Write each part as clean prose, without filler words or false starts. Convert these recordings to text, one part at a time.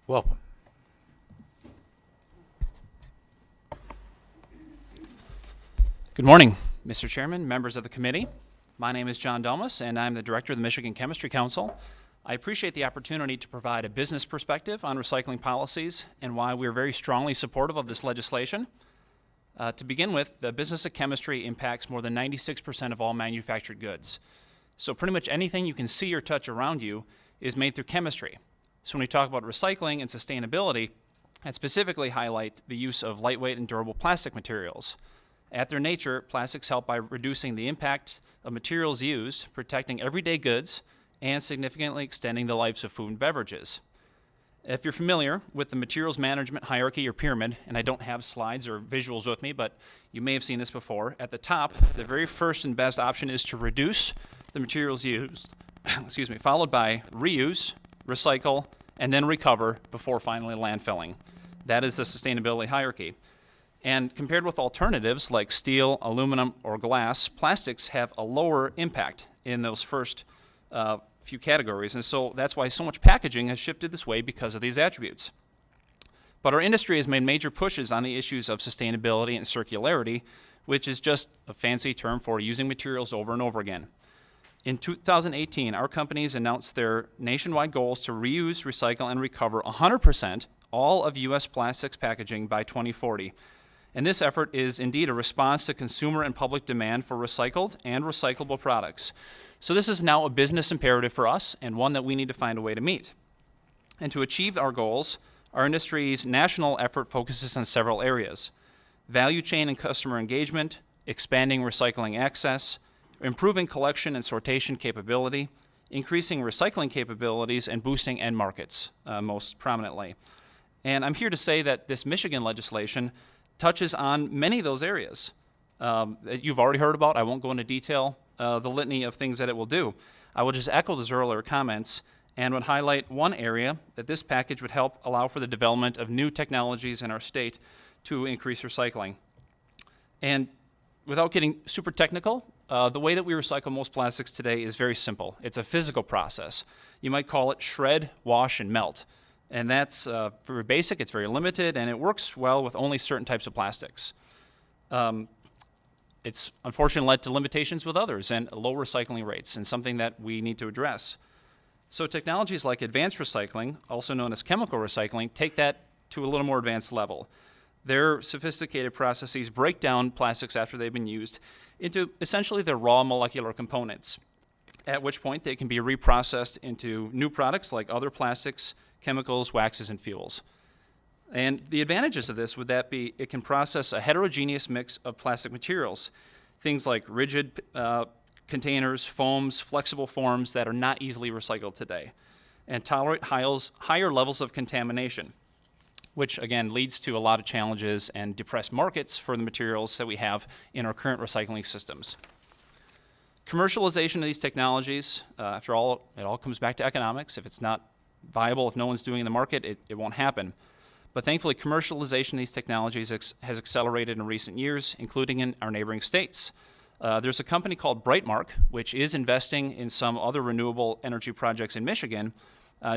Welcome. Good morning, Mr. Chairman, members of the committee. My name is John Dulmes, and I'm the Director of the Michigan Chemistry Council. I appreciate the opportunity to provide a business perspective on recycling policies and why we're very strongly supportive of this legislation. To begin with, the business of chemistry impacts more than 96% of all manufactured goods. So pretty much anything you can see or touch around you is made through chemistry. So when we talk about recycling and sustainability, I specifically highlight the use of lightweight and durable plastic materials. At their nature, plastics help by reducing the impact of materials used, protecting everyday goods, and significantly extending the lives of food and beverages. If you're familiar with the materials management hierarchy or pyramid, and I don't have slides or visuals with me, but you may have seen this before, at the top, the very first and best option is to reduce the materials used, followed by reuse, recycle, and then recover before finally landfilling. That is the sustainability hierarchy. And compared with alternatives like steel, aluminum, or glass, plastics have a lower impact in those first few categories. And so that's why so much packaging has shifted this way because of these attributes. But our industry has made major pushes on the issues of sustainability and circularity, which is just a fancy term for using materials over and over again. In 2018, our companies announced their nationwide goals to reuse, recycle, and recover 100% all of U.S. plastics packaging by 2040. And this effort is indeed a response to consumer and public demand for recycled and recyclable products. So this is now a business imperative for us and one that we need to find a way to meet. And to achieve our goals, our industry's national effort focuses on several areas: value chain and customer engagement, expanding recycling access, improving collection and sortation capability, increasing recycling capabilities, and boosting end markets most prominently. And I'm here to say that this Michigan legislation touches on many of those areas that you've already heard about. I won't go into detail the litany of things that it will do. I will just echo those earlier comments and would highlight one area that this package would help allow for the development of new technologies in our state to increase recycling. And without getting super technical, the way that we recycle most plastics today is very simple. It's a physical process. You might call it shred, wash, and melt. And that's very basic, it's very limited, and it works well with only certain types of plastics. It's unfortunately led to limitations with others and low recycling rates, and something that we need to address. So technologies like advanced recycling, also known as chemical recycling, take that to a little more advanced level. Their sophisticated processes break down plastics after they've been used into essentially their raw molecular components, at which point they can be reprocessed into new products like other plastics, chemicals, waxes, and fuels. And the advantages of this would that be it can process a heterogeneous mix of plastic materials, things like rigid containers, foams, flexible forms that are not easily recycled today, and tolerate higher levels of contamination, which again leads to a lot of challenges and depressed markets for the materials that we have in our current recycling systems. Commercialization of these technologies, after all, it all comes back to economics. If it's not viable, if no one's doing the market, it won't happen. But thankfully, commercialization of these technologies has accelerated in recent years, including in our neighboring states. There's a company called Brightmark, which is investing in some other renewable energy projects in Michigan.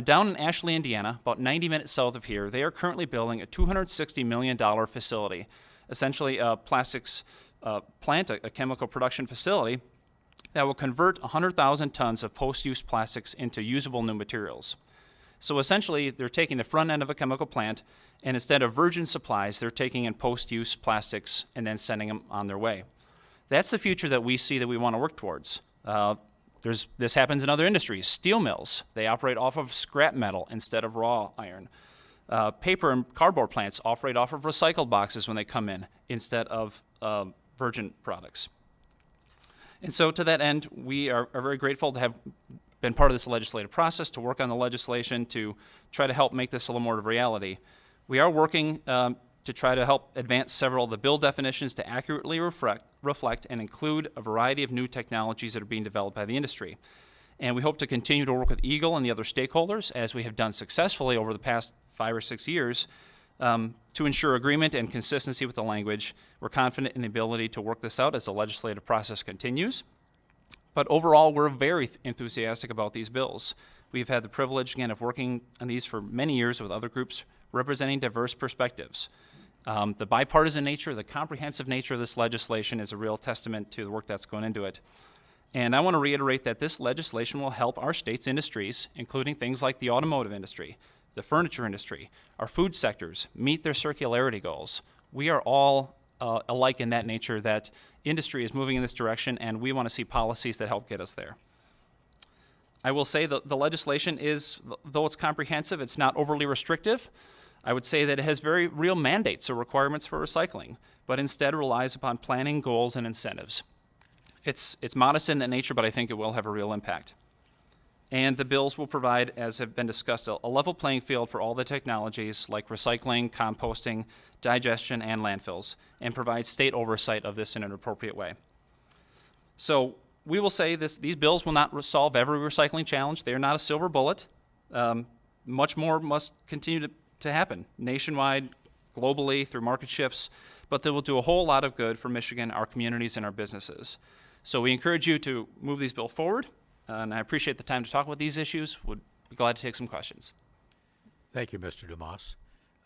Down in Ashley, Indiana, about 90 minutes south of here, they are currently building a $260 million facility, essentially a plastics plant, a chemical production facility that will convert 100,000 tons of post-use plastics into usable new materials. So essentially, they're taking the front end of a chemical plant, and instead of virgin supplies, they're taking in post-use plastics and then sending them on their way. That's the future that we see that we want to work towards. This happens in other industries. Steel mills, they operate off of scrap metal instead of raw iron. Paper and cardboard plants operate off of recycled boxes when they come in instead of virgin products. And so to that end, we are very grateful to have been part of this legislative process, to work on the legislation, to try to help make this a little more of a reality. We are working to try to help advance several of the bill definitions to accurately reflect and include a variety of new technologies that are being developed by the industry. And we hope to continue to work with Eagle and the other stakeholders, as we have done successfully over the past 5 or 6 years, to ensure agreement and consistency with the language. We're confident in the ability to work this out as the legislative process continues. But overall, we're very enthusiastic about these bills. We've had the privilege, again, of working on these for many years with other groups representing diverse perspectives. The bipartisan nature, the comprehensive nature of this legislation is a real testament to the work that's going into it. And I want to reiterate that this legislation will help our state's industries, including things like the automotive industry, the furniture industry, our food sectors, meet their circularity goals. We are all alike in that nature, that industry is moving in this direction, and we want to see policies that help get us there. I will say that the legislation is, though it's comprehensive, it's not overly restrictive. I would say that it has very real mandates or requirements for recycling, but instead relies upon planning, goals, and incentives. It's modest in that nature, but I think it will have a real impact. And the bills will provide, as have been discussed, a level playing field for all the technologies like recycling, composting, digestion, and landfills, and provide state oversight of this in an appropriate way. So we will say these bills will not solve every recycling challenge. They are not a silver bullet. Much more must continue to happen nationwide, globally, through market shifts, but they will do a whole lot of good for Michigan, our communities, and our businesses. So we encourage you to move these bills forward, and I appreciate the time to talk about these issues. Would be glad to take some questions. Thank you, Mr. Dulmes.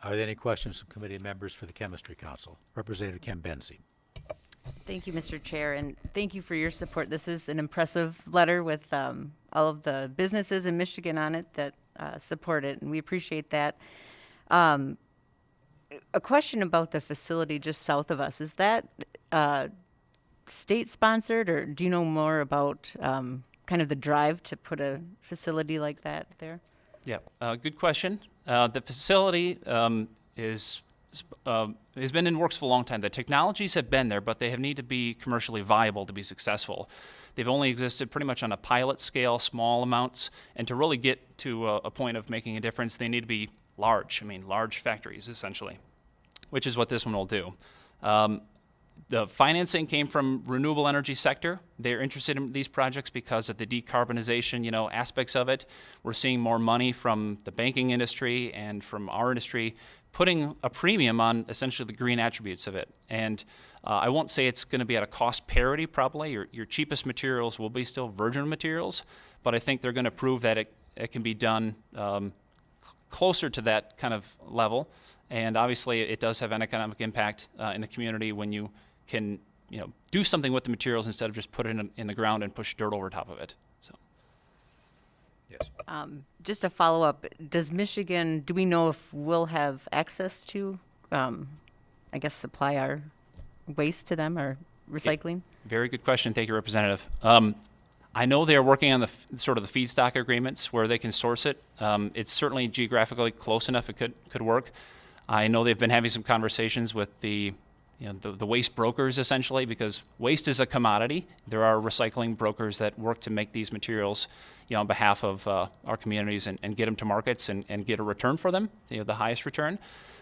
Are there any questions from committee members for the Chemistry Council? Representative Kim Benzie. Thank you, Mr. Chair, and thank you for your support. This is an impressive letter with all of the businesses in Michigan on it that support it, and we appreciate that. A question about the facility just south of us. Is that state-sponsored, or do you know more about kind of the drive to put a facility like that there? Yeah, good question. The facility has been in works for a long time. The technologies have been there, but they have need to be commercially viable to be successful. They've only existed pretty much on a pilot scale, small amounts, and to really get to a point of making a difference, they need to be large. I mean, large factories, essentially, which is what this one will do. The financing came from renewable energy sector. They're interested in these projects because of the decarbonization, aspects of it. We're seeing more money from the banking industry and from our industry, putting a premium on essentially the green attributes of it. And I won't say it's going to be at a cost parity, probably. Your cheapest materials will be still virgin materials, but I think they're going to prove that it can be done closer to that kind of level. And obviously, it does have an economic impact in the community when you can do something with the materials instead of just put it in the ground and push dirt over top of it. So. Yes. Just a follow-up, do we know if we'll have access to, supply our waste to them or recycling? Yeah, very good question. Thank you, Representative. I know they are working on the sort of the feedstock agreements where they can source it. It's certainly geographically close enough it could work. I know they've been having some conversations with the waste brokers, essentially, because waste is a commodity. There are recycling brokers that work to make these materials, on behalf of our communities and get them to markets and get a return for them, the highest return.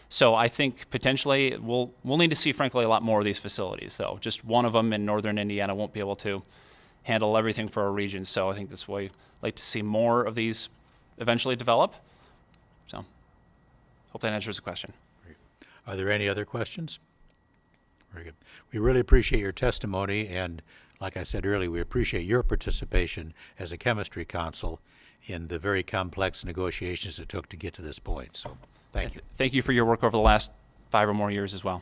So I think potentially we'll need to see, frankly, a lot more of these facilities, though. Just one of them in northern Indiana won't be able to handle everything for our region. So I think that's why I'd like to see more of these eventually develop. So hope that answers the question. Are there any other questions? Very good. We really appreciate your testimony, and like I said earlier, we appreciate your participation as a Chemistry Council in the very complex negotiations it took to get to this point. So thank you. Thank you for your work over the last 5 or more years as well.